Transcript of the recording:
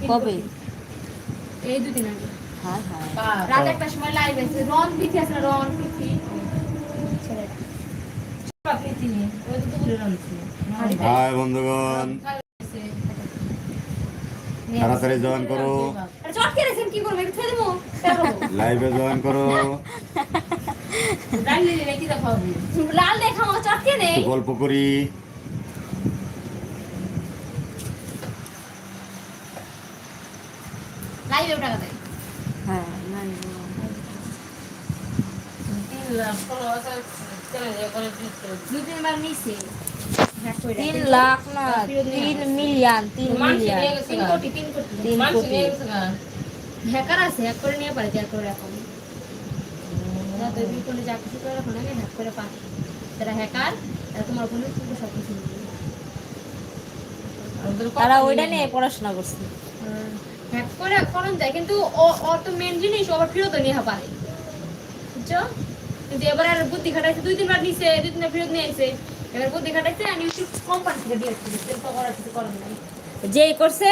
কবে? এই দুদিন আগে। হ্যাঁ হ্যাঁ রাত একটার সময় লাইভ আছে, রন প্রীতি আছে না, রন প্রীতি ছেলেটা। প্রীতি নিয়ে ওই তো দূরে রন ছিল। হাই বন্ধুগণ, তাড়াতাড়ি জয়েন করো, চটকে রেখেছেন কি করবো, একটু ছেড়ে দেবো। লাইভে জয়েন করো, লাল দেখা আমার চটকে নেই। একটু গল্প করি। লাইভে টাকা দেয়। হ্যাঁ না, না। 2-3 বার নিছে। 3 লাখ না, 3 মিলিয়ন, 3 মিলিয়ন, 3 কোটি 3 কোটি 3 কোটি। হ্যাকার আছে, হ্যাক করে নিয়ে পারে যার করে এখন না তো বিপণে যা কিছু করে রাখো না, হ্যাক করে পারে যারা হ্যাকার তারা তোমার ফোনে কিন্তু সব কিছু নিয়ে তারা ওইটা নিয়ে পড়াশোনা করছে। হ্যাক করে করেন যায়, কিন্তু ও তো মেন জিনিস আবার ফেরত নিয়ে পারে, বুঝছো? কিন্তু এবার আর বুদ্ধি খাটাইছে, 2-3 বার নিছে, 2-3 বার ফেরত নিয়ে আইছে, এবার বুদ্ধি খাটাইছে আর ইউটিউব কোম্পানি থেকে দিয়েছে, তো করার কিছু করার নাই। যেই করছে